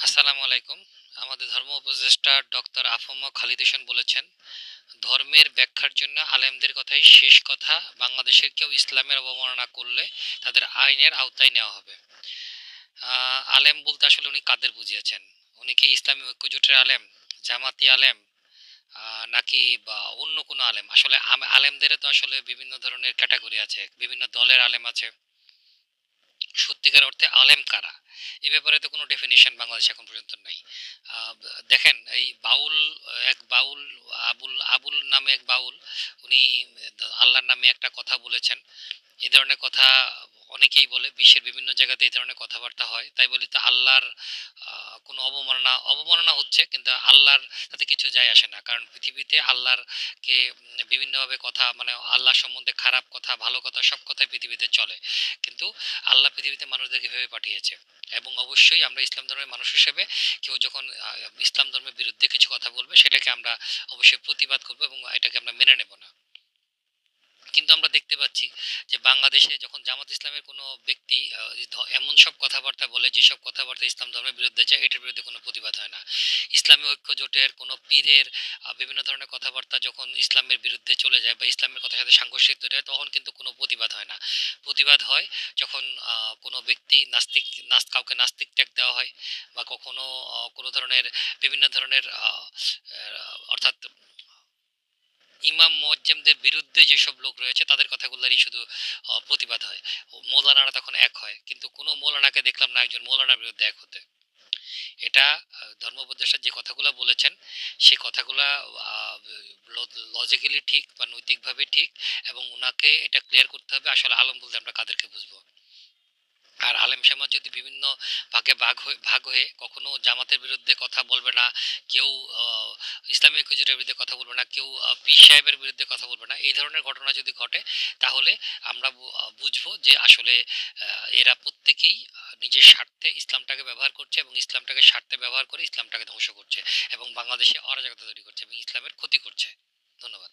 আসসালামু আলাইকুম। আমাদের ধর্ম উপদেষ্টা ডক্টর আফম খালিদ হোসেন বলেছেন, ধর্মের ব্যাখ্যার জন্য আলেমদের কথাই শেষ কথা। বাংলাদেশের কেউ ইসলামের অবমাননা করলে তাদের আইনের আওতায় নেওয়া হবে। আলেম বলতে আসলে উনি কাদের বুঝিয়েছেন? উনি কি ইসলামী ঐক্যজোটের আলেম, জামাতি আলেম, নাকি বা অন্য কোনো আলেম? আসলে আলেমদের তো আসলে বিভিন্ন ধরনের ক্যাটাগরি আছে, বিভিন্ন দলের আলেম আছে। সত্যিকার অর্থে আলেম কারা, এ ব্যাপারে তো কোনো ডেফিনেশন বাংলাদেশে এখন পর্যন্ত নাই। আহ, দেখেন, এই বাউল, এক বাউল, আবুল আবুল নামে এক বাউল, উনি আল্লাহর নামে একটা কথা বলেছেন। এই ধরনের কথা অনেকেই বলে, বিশ্বের বিভিন্ন জায়গাতে এই ধরনের কথাবার্তা হয়। তাই বলি তো আল্লাহর কোনো অবমাননা অবমাননা হচ্ছে, কিন্তু আল্লাহর তাতে কিছু যায় আসে না। কারণ পৃথিবীতে আল্লাহর কে বিভিন্নভাবে কথা, মানে আল্লাহ সম্বন্ধে খারাপ কথা, ভালো কথা, সব কথাই পৃথিবীতে চলে। কিন্তু আল্লাহ পৃথিবীতে মানুষদেরকে ভেবে পাঠিয়েছে। এবং অবশ্যই আমরা ইসলাম ধর্মের মানুষ হিসেবে কেউ যখন ইসলাম ধর্মের বিরুদ্ধে কিছু কথা বলবে, সেটাকে আমরা অবশ্যই প্রতিবাদ করবো এবং এটাকে আমরা মেনে নেব না। কিন্তু আমরা দেখতে পাচ্ছি যে বাংলাদেশে যখন জামাত ইসলামের কোনো ব্যক্তি এমন সব কথাবার্তা বলে, যেসব কথাবার্তা ইসলাম ধর্মের বিরুদ্ধে যায়, এটার বিরুদ্ধে কোনো প্রতিবাদ হয় না। ইসলামী ঐক্য জোটের কোনো পীরের বিভিন্ন ধরনের কথাবার্তা যখন ইসলামের বিরুদ্ধে চলে যায় বা ইসলামের কথার সাথে সাংঘর্ষিক তৈরি হয়, তখন কিন্তু কোনো প্রতিবাদ হয় না। প্রতিবাদ হয় যখন কোনো ব্যক্তি কাউকে নাস্তিক ট্যাগ দেওয়া হয়, বা কখনো কোনো ধরনের বিভিন্ন ধরনের অর্থাৎ ইমাম মুয়াজ্জেমদের বিরুদ্ধে যেসব লোক রয়েছে তাদের কথাগুলোরই শুধু প্রতিবাদ হয়। ও মৌলানারা তখন এক হয়, কিন্তু কোনো মৌলানাকে দেখলাম না একজন মৌলানার বিরুদ্ধে এক হতে। এটা ধর্ম উপদেষ্টা যে কথাগুলো বলেছেন, সে কথাগুলা লজিক্যালি ঠিক বা নৈতিকভাবে ঠিক। এবং ওনাকে এটা ক্লিয়ার করতে হবে আসলে আলম বলতে আমরা কাদেরকে বুঝবো। আর আলেম সমাজ যদি বিভিন্ন ভাগে ভাগ হয়ে কখনো জামাতের বিরুদ্ধে কথা বলবে না, কেউ ইসলামী ঐক্যজোটের বিরুদ্ধে কথা বলবে না, কেউ পীর সাহেবের বিরুদ্ধে কথা বলবে না, এই ধরনের ঘটনা যদি ঘটে, তাহলে আমরা বুঝবো যে আসলে এরা প্রত্যেকেই নিজের স্বার্থে ইসলামটাকে ব্যবহার করছে, এবং ইসলামটাকে স্বার্থে ব্যবহার করে ইসলামটাকে ধ্বংস করছে, এবং বাংলাদেশে অরাজকতা তৈরি করছে এবং ইসলামের ক্ষতি করছে। ধন্যবাদ।